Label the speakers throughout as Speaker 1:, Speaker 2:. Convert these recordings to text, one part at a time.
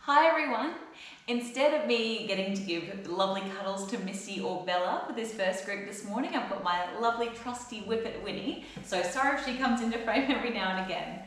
Speaker 1: Hi everyone! Instead of me getting to give lovely cuddles to Missy or Bella for this first group this morning, I've got my lovely trusty Whippet Winnie, so sorry if she comes into frame every now and again.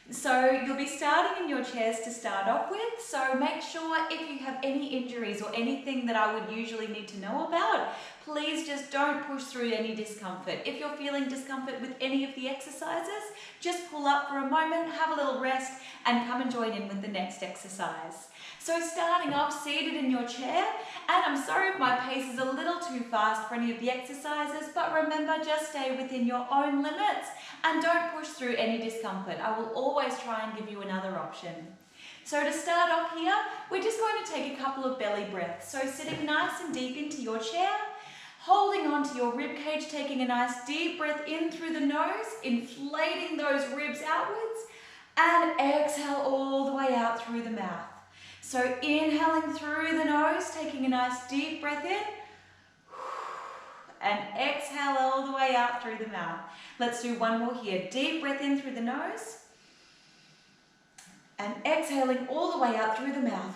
Speaker 1: So you'll be starting in your chairs to start off with, so make sure if you have any injuries or anything that I would usually need to know about, please just don't push through any discomfort. If you're feeling discomfort with any of the exercises, just pull up for a moment, have a little rest, and come and join in with the next exercise. So starting off seated in your chair, and I'm sorry if my pace is a little too fast for any of the exercises, but remember, just stay within your own limits and don't push through any discomfort. I will always try and give you another option. So to start off here, we're just going to take a couple of belly breaths. So sitting nice and deep into your chair, holding onto your rib cage, taking a nice deep breath in through the nose, inflating those ribs outwards, and exhale all the way out through the mouth. So inhaling through the nose, taking a nice deep breath in, and exhale all the way out through the mouth. Let's do one more here. Deep breath in through the nose, and exhaling all the way out through the mouth.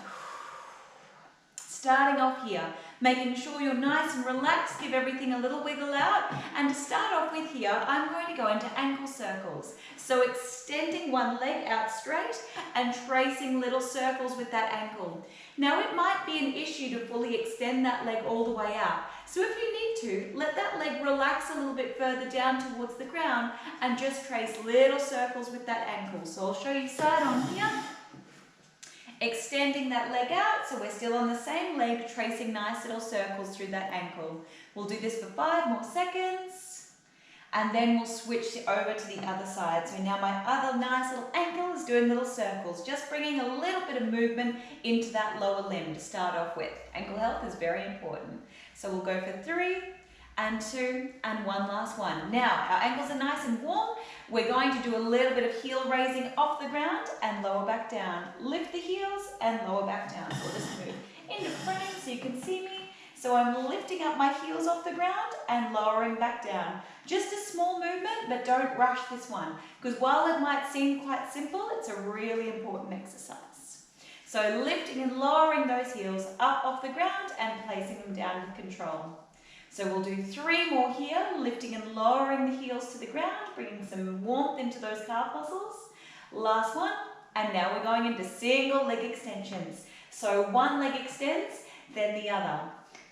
Speaker 1: Starting off here, making sure you're nice and relaxed, give everything a little wiggle out. And to start off with here, I'm going to go into ankle circles. So extending one leg out straight and tracing little circles with that ankle. Now it might be an issue to fully extend that leg all the way out. So if you need to, let that leg relax a little bit further down towards the ground and just trace little circles with that ankle. So I'll show you side on here. Extending that leg out, so we're still on the same leg, tracing nice little circles through that ankle. We'll do this for 5 more seconds, and then we'll switch over to the other side. So now my other nice little ankle is doing little circles, just bringing a little bit of movement into that lower limb to start off with. Ankle health is very important. So we'll go for 3, and 2, and one last one. Now, our ankles are nice and warm. We're going to do a little bit of heel raising off the ground and lower back down. Lift the heels and lower back down. So we'll just move into frame so you can see me. So I'm lifting up my heels off the ground and lowering back down. Just a small movement, but don't rush this one, because while it might seem quite simple, it's a really important exercise. So lifting and lowering those heels up off the ground and placing them down with control. So we'll do 3 more here, lifting and lowering the heels to the ground, bringing some warmth into those calf muscles. Last one, and now we're going into single leg extensions. So one leg extends, then the other.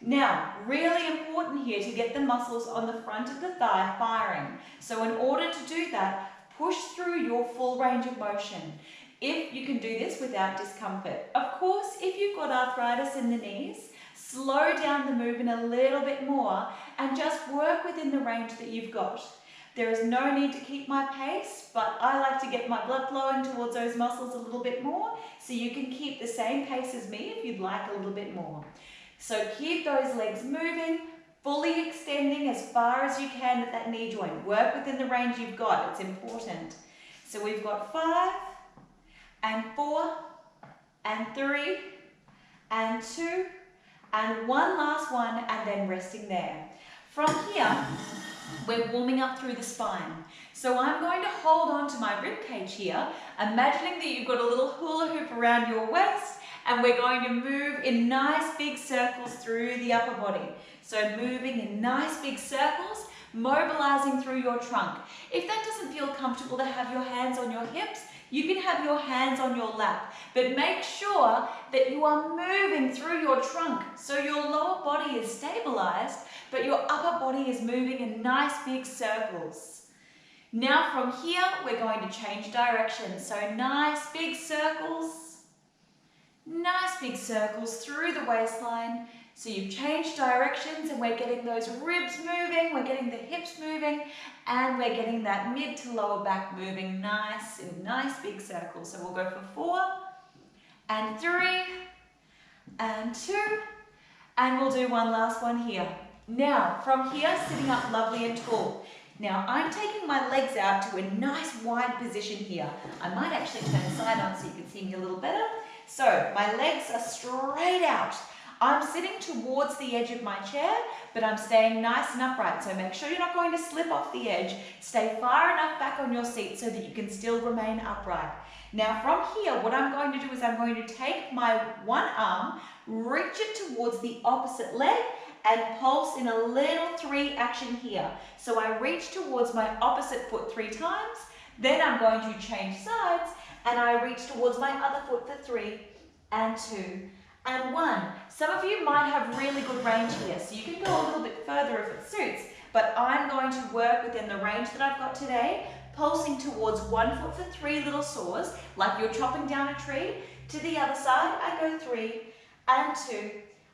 Speaker 1: Now, really important here to get the muscles on the front of the thigh firing. So in order to do that, push through your full range of motion. If you can do this without discomfort. Of course, if you've got arthritis in the knees, slow down the movement a little bit more and just work within the range that you've got. There is no need to keep my pace, but I like to get my blood flowing towards those muscles a little bit more, so you can keep the same pace as me if you'd like a little bit more. So keep those legs moving, fully extending as far as you can at that knee joint. Work within the range you've got, it's important. So we've got 5, and 4, and 3, and 2, and one last one, and then resting there. From here, we're warming up through the spine. So I'm going to hold on to my rib cage here, imagining that you've got a little hula hoop around your waist, and we're going to move in nice big circles through the upper body. So moving in nice big circles, mobilizing through your trunk. If that doesn't feel comfortable to have your hands on your hips, you can have your hands on your lap, but make sure that you are moving through your trunk so your lower body is stabilized, but your upper body is moving in nice big circles. Now from here, we're going to change direction. So nice big circles through the waistline. So you've changed directions and we're getting those ribs moving, we're getting the hips moving, and we're getting that mid to lower back moving nice in nice big circles. So we'll go for 4, and 3, and 2, and we'll do one last one here. Now, from here, sitting up lovely and tall. Now, I'm taking my legs out to a nice wide position here. I might actually turn side on so you can see me a little better. So, my legs are straight out. I'm sitting towards the edge of my chair, but I'm staying nice and upright. So make sure you're not going to slip off the edge. Stay far enough back on your seat so that you can still remain upright. Now from here, what I'm going to do is I'm going to take my one arm, reach it towards the opposite leg, and pulse in a little 3 action here. So I reach towards my opposite foot 3 times, then I'm going to change sides, and I reach towards my other foot for 3, and 2, and 1. Some of you might have really good range here, so you can go a little bit further if it suits, but I'm going to work within the range that I've got today, pulsing towards 1 foot for 3 little saws, like you're chopping down a tree. To the other side, I go 3, and 2,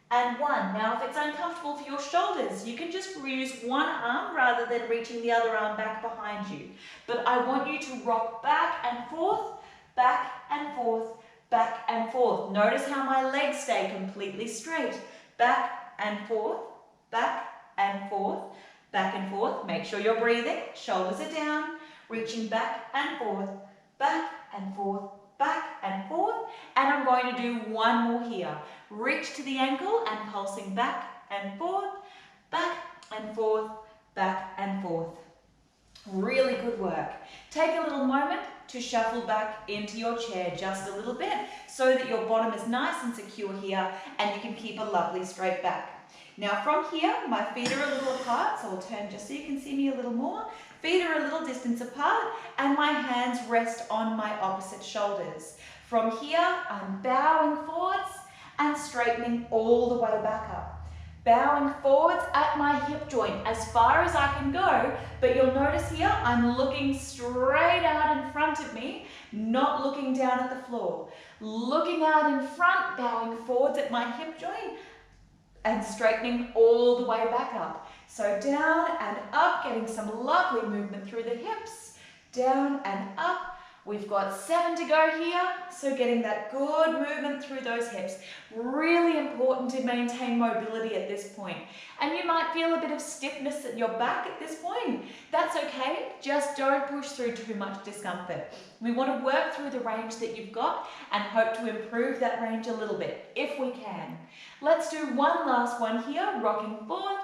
Speaker 1: and 1. Now, if it's uncomfortable for your shoulders, you can just use one arm rather than reaching the other arm back behind you. But I want you to rock back and forth, back and forth, back and forth. Notice how my legs stay completely straight. Back and forth, back and forth, back and forth. Make sure you're breathing. Shoulders are down. Reaching back and forth, back and forth, back and forth. And I'm going to do one more here. Reach to the ankle and pulsing back and forth, back and forth, back and forth. Really good work. Take a little moment to shuffle back into your chair just a little bit so that your bottom is nice and secure here and you can keep a lovely straight back. Now from here, my feet are a little apart, so I'll turn just so you can see me a little more. Feet are a little distance apart and my hands rest on my opposite shoulders. From here, I'm bowing forwards and straightening all the way back up. Bowing forwards at my hip joint as far as I can go, but you'll notice here I'm looking straight out in front of me, not looking down at the floor. Looking out in front, bowing forwards at my hip joint and straightening all the way back up. So down and up, getting some lovely movement through the hips, down and up. We've got 7 to go here, so getting that good movement through those hips. Really important to maintain mobility at this point. And you might feel a bit of stiffness at your back at this point. That's okay, just don't push through too much discomfort. We want to work through the range that you've got and hope to improve that range a little bit, if we can. Let's do one last one here, rocking forward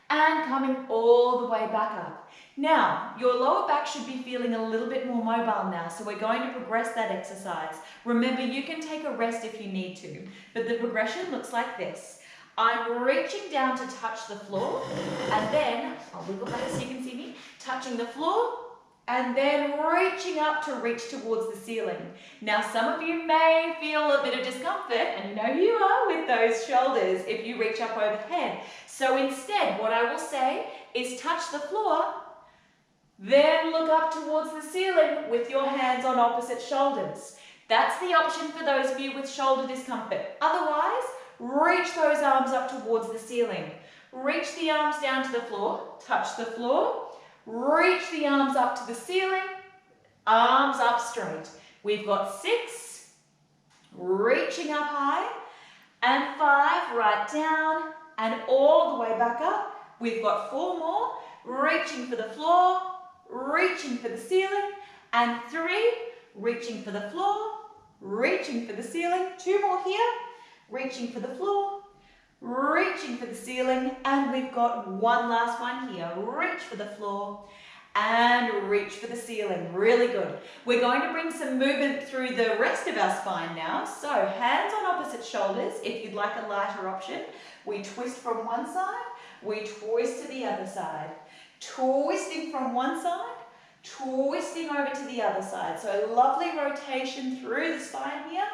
Speaker 1: and coming all the way back up. Now, your lower back should be feeling a little bit more mobile now, so we're going to progress that exercise. Remember, you can take a rest if you need to, but the progression looks like this. I'm reaching down to touch the floor, and then, I'll wiggle back so you can see me, touching the floor, and then reaching up to reach towards the ceiling. Now, some of you may feel a bit of discomfort, and you know you are with those shoulders if you reach up overhead. So instead, what I will say is touch the floor, then look up towards the ceiling with your hands on opposite shoulders. That's the option for those of you with shoulder discomfort. Otherwise, reach those arms up towards the ceiling. Reach the arms down to the floor, touch the floor, reach the arms up to the ceiling, arms up straight. We've got 6, reaching up high, and 5, right down, and all the way back up. We've got 4 more, reaching for the floor, reaching for the ceiling, and 3, reaching for the floor, reaching for the ceiling. 2 more here, reaching for the floor, reaching for the ceiling, and we've got one last one here. Reach for the floor and reach for the ceiling. Really good. We're going to bring some movement through the rest of our spine now. So hands on opposite shoulders if you'd like a lighter option. We twist from one side, we twist to the other side. Twisting from one side, twisting over to the other side. So lovely rotation through the spine here.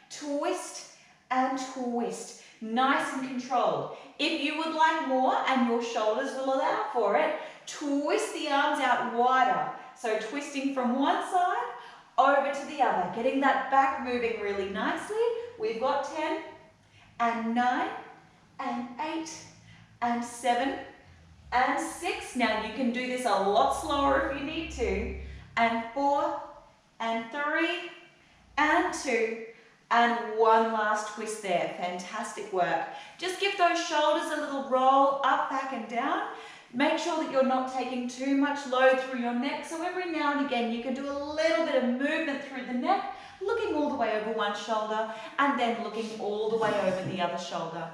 Speaker 1: Twist and twist. Nice and controlled. If you would like more and your shoulders will allow for it, twist the arms out wider. So twisting from one side over to the other. Getting that back moving really nicely. We've got 10 and 9 and 8 and 7 and 6. Now you can do this a lot slower if you need to. And 4 and 3 and 2 and one last twist there. Fantastic work. Just give those shoulders a little roll up, back and down. Make sure that you're not taking too much load through your neck. So every now and again you can do a little bit of movement through the neck, looking all the way over one shoulder, and then looking all the way over the other shoulder.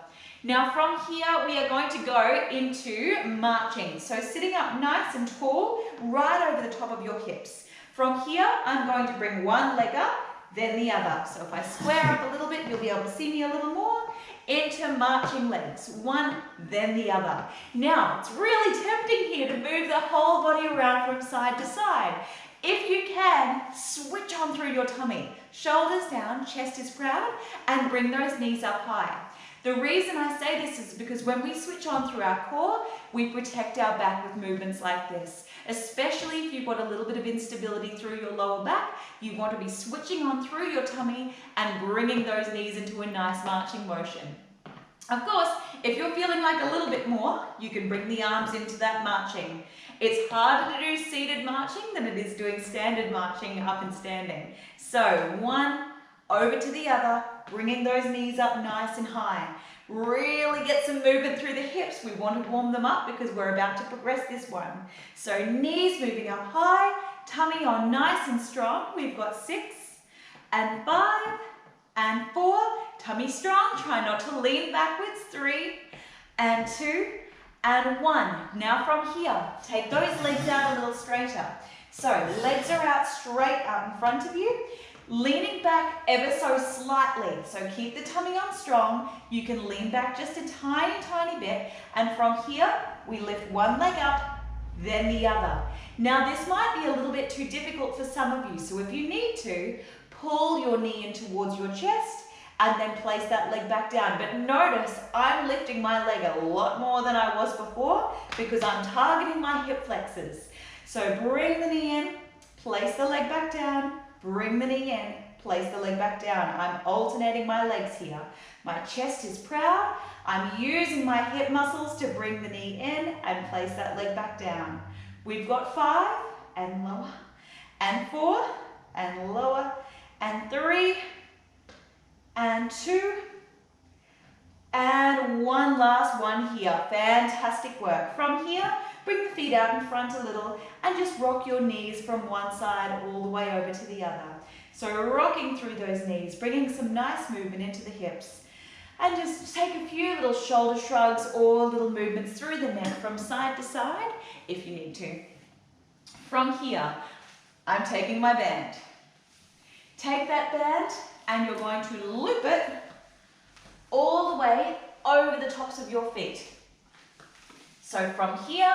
Speaker 1: Now from here, we are going to go into marching. So sitting up nice and tall, right over the top of your hips. From here, I'm going to bring one leg up, then the other. So if I square up a little bit, you'll be able to see me a little more. Into marching legs, one, then the other. Now, it's really tempting here to move the whole body around from side to side. If you can, switch on through your tummy. Shoulders down, chest is proud, and bring those knees up high. The reason I say this is because when we switch on through our core, we protect our back with movements like this. Especially if you've got a little bit of instability through your lower back, you want to be switching on through your tummy and bringing those knees into a nice marching motion. Of course, if you're feeling like a little bit more, you can bring the arms into that marching. It's harder to do seated marching than it is doing standard marching up and standing. So one, over to the other, bringing those knees up nice and high. Really get some movement through the hips. We want to warm them up because we're about to progress this one. So knees moving up high, tummy on nice and strong. We've got 6 and 5 and 4. Tummy strong. Try not to lean backwards. 3 and 2 and 1. Now from here, take those legs out a little straighter. So legs are out straight out in front of you. Leaning back ever so slightly, so keep the tummy on strong. You can lean back just a tiny, tiny bit, and from here, we lift one leg up, then the other. Now this might be a little bit too difficult for some of you, so if you need to, pull your knee in towards your chest, and then place that leg back down. But notice, I'm lifting my leg a lot more than I was before, because I'm targeting my hip flexors. So bring the knee in, place the leg back down, bring the knee in, place the leg back down. I'm alternating my legs here. My chest is proud. I'm using my hip muscles to bring the knee in and place that leg back down. We've got 5 and lower, and 4 and lower, and 3 and 2 and one last one here. Fantastic work. From here, bring the feet out in front a little and just rock your knees from one side all the way over to the other. So rocking through those knees, bringing some nice movement into the hips. And just take a few little shoulder shrugs or little movements through the neck from side to side if you need to. From here, I'm taking my band. Take that band and you're going to loop it all the way over the tops of your feet. So from here,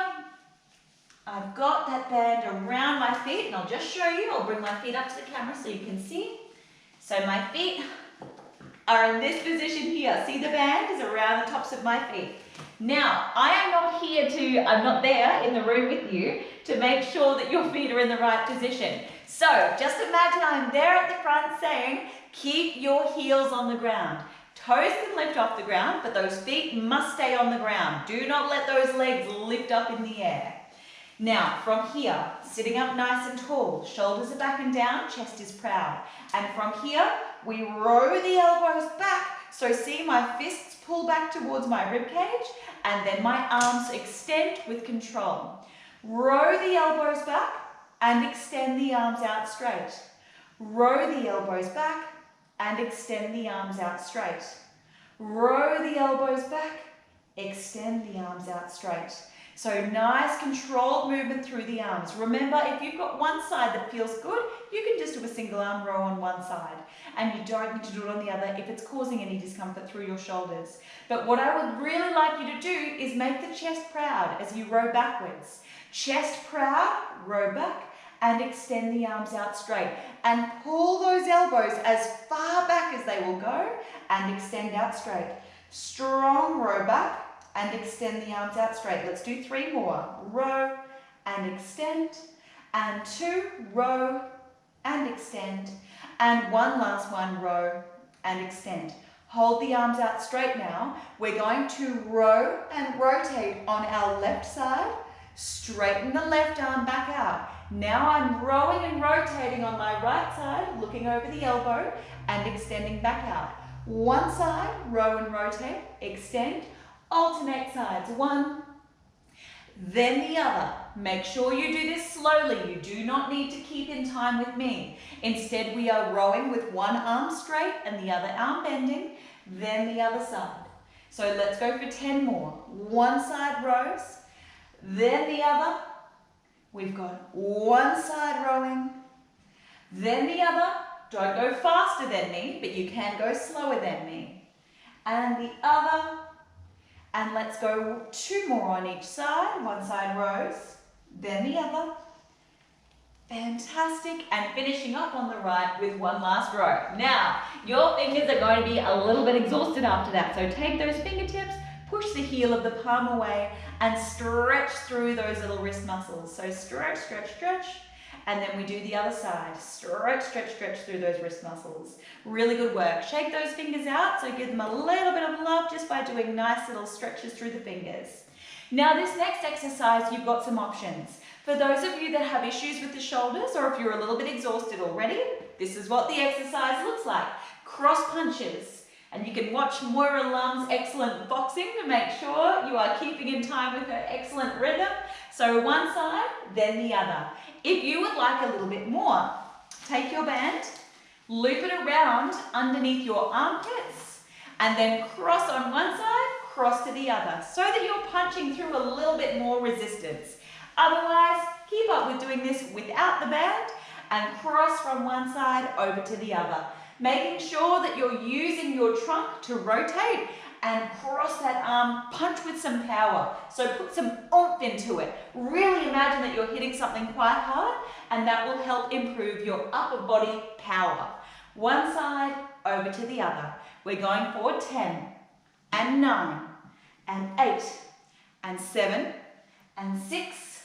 Speaker 1: I've got that band around my feet, and I'll just show you. I'll bring my feet up to the camera so you can see. So my feet are in this position here. See, the band is around the tops of my feet. Now, I am not here to, I'm not there in the room with you to make sure that your feet are in the right position. So just imagine I'm there at the front saying, keep your heels on the ground. Toes can lift off the ground, but those feet must stay on the ground. Do not let those legs lift up in the air. Now, from here, sitting up nice and tall, shoulders are back and down, chest is proud. And from here, we row the elbows back. So see my fists pull back towards my rib cage, and then my arms extend with control. Row the elbows back and extend the arms out straight. Row the elbows back and extend the arms out straight. Row the elbows back, extend the arms out straight. So nice controlled movement through the arms. Remember, if you've got one side that feels good, you can just do a single arm row on one side. And you don't need to do it on the other if it's causing any discomfort through your shoulders. But what I would really like you to do is make the chest proud as you row backwards. Chest proud, row back, and extend the arms out straight. And pull those elbows as far back as they will go and extend out straight. Strong row back and extend the arms out straight. Let's do 3 more. Row and extend, and 2, row and extend, and one last one, row and extend. Hold the arms out straight now. We're going to row and rotate on our left side. Straighten the left arm back out. Now I'm rowing and rotating on my right side, looking over the elbow and extending back out. One side, row and rotate, extend, alternate sides. 1, then the other. Make sure you do this slowly. You do not need to keep in time with me. Instead, we are rowing with one arm straight and the other arm bending, then the other side. So let's go for 10 more. One side rows, then the other. We've got one side rowing, then the other. Don't go faster than me, but you can go slower than me. And the other. And let's go 2 more on each side. One side rows, then the other. Fantastic. And finishing up on the right with one last row. Now, your fingers are going to be a little bit exhausted after that. So take those fingertips, push the heel of the palm away, and stretch through those little wrist muscles. So stretch, stretch, stretch. And then we do the other side. Stretch, stretch, stretch through those wrist muscles. Really good work. Shake those fingers out, so give them a little bit of love just by doing nice little stretches through the fingers. Now this next exercise, you've got some options. For those of you that have issues with the shoulders, or if you're a little bit exhausted already, this is what the exercise looks like. Cross punches. And you can watch Moira Lum's excellent boxing to make sure you are keeping in time with her excellent rhythm. So one side, then the other. If you would like a little bit more, take your band, loop it around underneath your armpits, and then cross on one side, cross to the other, so that you're punching through a little bit more resistance. Otherwise, keep up with doing this without the band and cross from one side over to the other, making sure that you're using your trunk to rotate and cross that arm, punch with some power. So put some oomph into it. Really imagine that you're hitting something quite hard, and that will help improve your upper body power. One side over to the other. We're going for 10 and 9 and 8 and 7 and 6,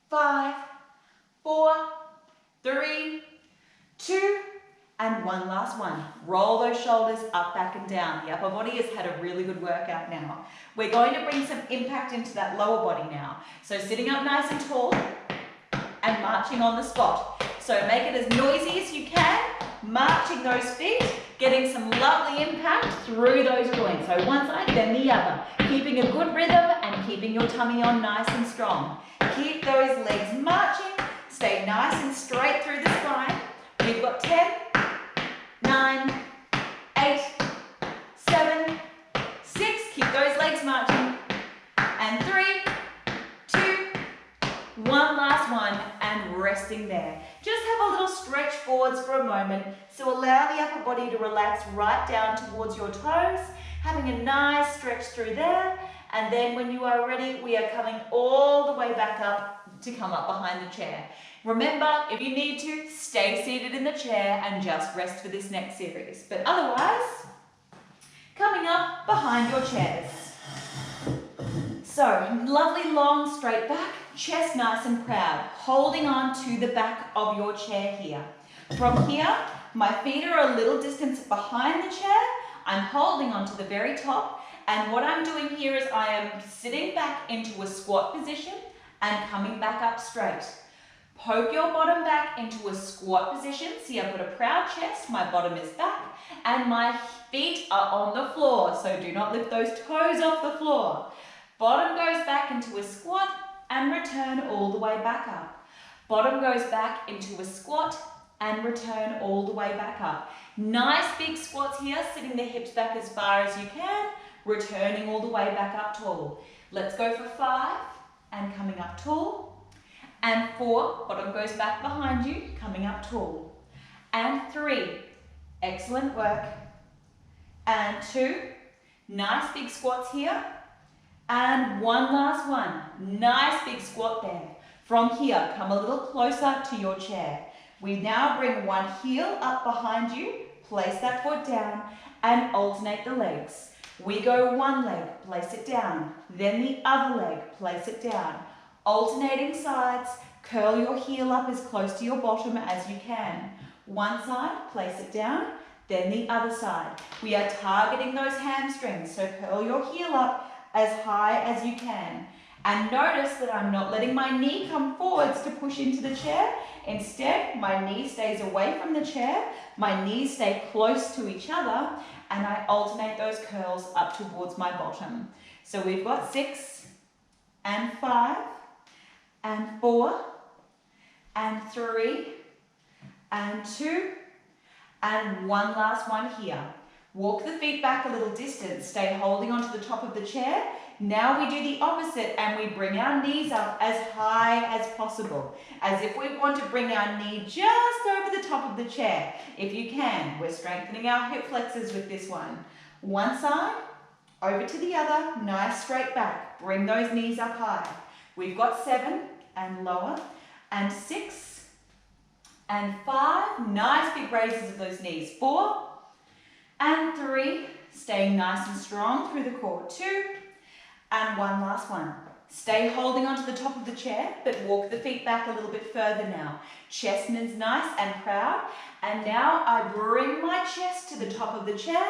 Speaker 1: 5, 4, 3, 2, and one last one. Roll those shoulders up, back and down. The upper body has had a really good workout now. We're going to bring some impact into that lower body now. So sitting up nice and tall and marching on the spot. So make it as noisy as you can, marching those feet, getting some lovely impact through those joints. So one side, then the other. Keeping a good rhythm and keeping your tummy on nice and strong. Keep those legs marching. Stay nice and straight through the spine. We've got 10, 9, 8, 7, 6. Keep those legs marching. And 3, 2, one last one, and resting there. Just have a little stretch forwards for a moment. So allow the upper body to relax right down towards your toes, having a nice stretch through there. And then when you are ready, we are coming all the way back up to come up behind the chair. Remember, if you need to, stay seated in the chair and just rest for this next series. But otherwise, coming up behind your chairs. So, lovely long straight back, chest nice and proud, holding on to the back of your chair here. From here, my feet are a little distance behind the chair. I'm holding on to the very top, and what I'm doing here is I am sitting back into a squat position and coming back up straight. Poke your bottom back into a squat position. See, I've got a proud chest, my bottom is back, and my feet are on the floor, so do not lift those toes off the floor. Bottom goes back into a squat and return all the way back up. Bottom goes back into a squat and return all the way back up. Nice big squats here, sitting the hips back as far as you can, returning all the way back up tall. Let's go for 5 and coming up tall. And 4, bottom goes back behind you, coming up tall. And 3, excellent work. And 2, nice big squats here. And one last one, nice big squat there. From here, come a little closer to your chair. We now bring one heel up behind you, place that foot down, and alternate the legs. We go one leg, place it down, then the other leg, place it down. Alternating sides, curl your heel up as close to your bottom as you can. One side, place it down, then the other side. We are targeting those hamstrings, so curl your heel up as high as you can. And notice that I'm not letting my knee come forwards to push into the chair. Instead, my knee stays away from the chair, my knees stay close to each other, and I alternate those curls up towards my bottom. So we've got 6, and 5, and 4, and 3, and 2, and one last one here. Walk the feet back a little distance. Stay holding onto the top of the chair. Now we do the opposite and we bring our knees up as high as possible, as if we want to bring our knee just over the top of the chair. If you can, we're strengthening our hip flexors with this one. One side, over to the other, nice straight back. Bring those knees up high. We've got 7 and lower, and 6 and 5. Nice big raises of those knees. 4 and 3, staying nice and strong through the core. 2 and one last one. Stay holding onto the top of the chair, but walk the feet back a little bit further now. Chest is nice and proud. And now I bring my chest to the top of the chair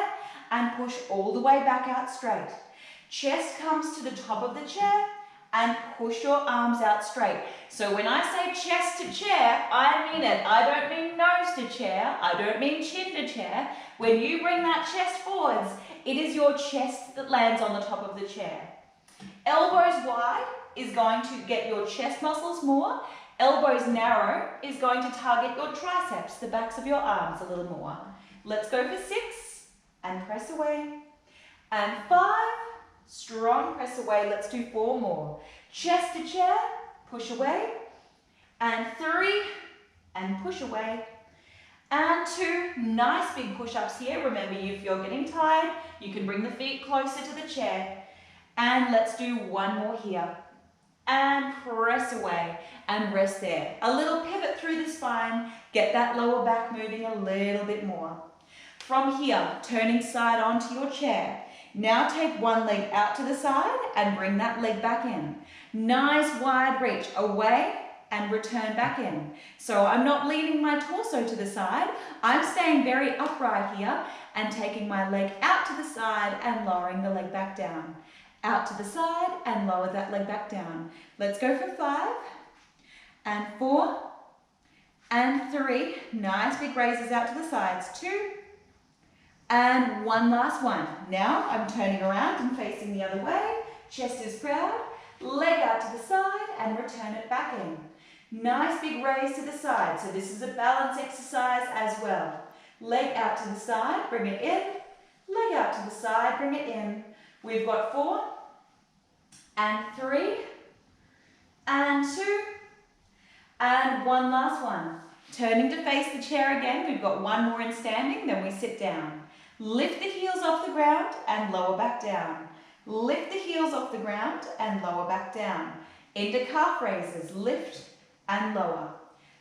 Speaker 1: and push all the way back out straight. Chest comes to the top of the chair and push your arms out straight. So when I say chest to chair, I mean it. I don't mean nose to chair. I don't mean chin to chair. When you bring that chest forwards, it is your chest that lands on the top of the chair. Elbows wide is going to get your chest muscles more. Elbows narrow is going to target your triceps, the backs of your arms a little more. Let's go for 6 and press away. And 5, strong press away. Let's do 4 more. Chest to chair, push away. And 3 and push away. And 2, nice big push-ups here. Remember, if you're getting tired, you can bring the feet closer to the chair. And let's do 1 more here. And press away and rest there. A little pivot through the spine. Get that lower back moving a little bit more. From here, turning side onto your chair. Now take one leg out to the side and bring that leg back in. Nice wide reach away and return back in. So I'm not leaning my torso to the side. I'm staying very upright here and taking my leg out to the side and lowering the leg back down. Out to the side and lower that leg back down. Let's go for 5 and 4 and 3. Nice big raises out to the sides. 2 and one last one. Now I'm turning around and facing the other way. Chest is proud. Leg out to the side and return it back in. Nice big raise to the side. So this is a balance exercise as well. Leg out to the side, bring it in. Leg out to the side, bring it in. We've got 4 and 3 and 2 and one last one. Turning to face the chair again. We've got 1 more in standing, then we sit down. Lift the heels off the ground and lower back down. Lift the heels off the ground and lower back down. Into calf raises, lift and lower.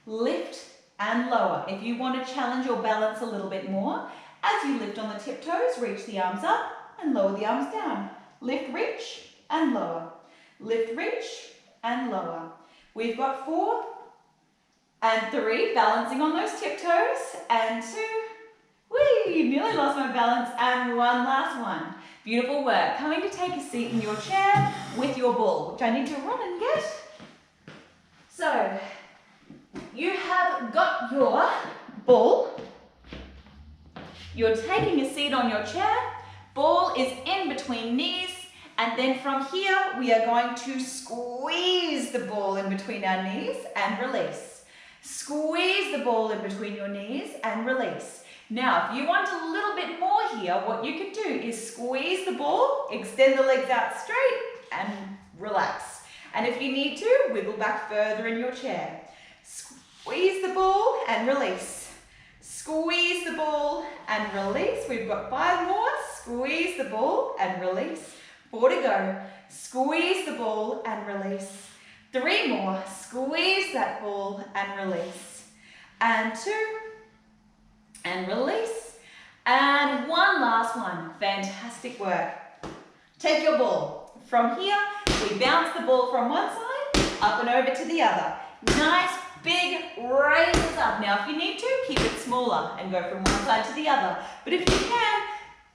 Speaker 1: Lift and lower. If you want to challenge your balance a little bit more, as you lift on the tiptoes, reach the arms up and lower the arms down. Lift, reach and lower. Lift, reach and lower. We've got 4 and 3, balancing on those tiptoes, and 2, whee, nearly lost my balance, and one last one. Beautiful work. Coming to take a seat in your chair with your ball, which I need to run and get. So, you have got your ball. You're taking a seat on your chair. Ball is in between knees. And then from here, we are going to squeeze the ball in between our knees and release. Squeeze the ball in between your knees and release. Now, if you want a little bit more here, what you can do is squeeze the ball, extend the legs out straight, and relax. And if you need to, wiggle back further in your chair. Squeeze the ball and release. Squeeze the ball and release. We've got 5 more. Squeeze the ball and release. 4 to go. Squeeze the ball and release. 3 more. Squeeze that ball and release. And 2. And release. And one last one. Fantastic work. Take your ball. From here, we bounce the ball from one side, up and over to the other. Nice big raises up. Now, if you need to, keep it smaller and go from one side to the other. But if you can,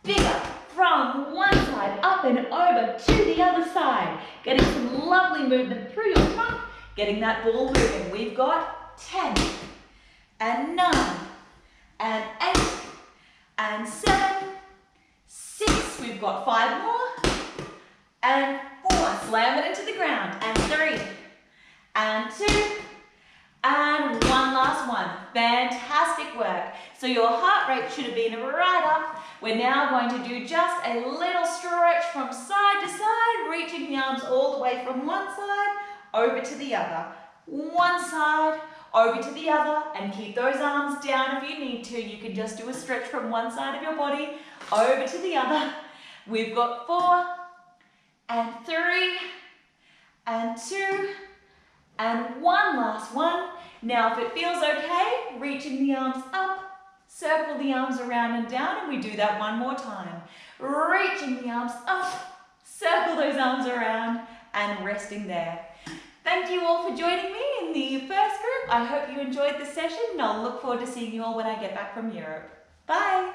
Speaker 1: bigger. From one side, up and over to the other side. Getting some lovely movement through your trunk, getting that ball moving. We've got 10 and 9 and 8 and 7, 6. We've got 5 more and 4. Slam it into the ground. And 3, and 2, and one last one. Fantastic work. So your heart rate should have been right up. We're now going to do just a little stretch from side to side, reaching the arms all the way from one side over to the other. One side, over to the other, and keep those arms down if you need to. You can just do a stretch from one side of your body over to the other. We've got 4, and 3, and 2, and one last one. Now if it feels okay, reaching the arms up, circle the arms around and down, and we do that one more time. Reaching the arms up, circle those arms around, and resting there. Thank you all for joining me in the first group. I hope you enjoyed the session, and I'll look forward to seeing you all when I get back from Europe. Bye!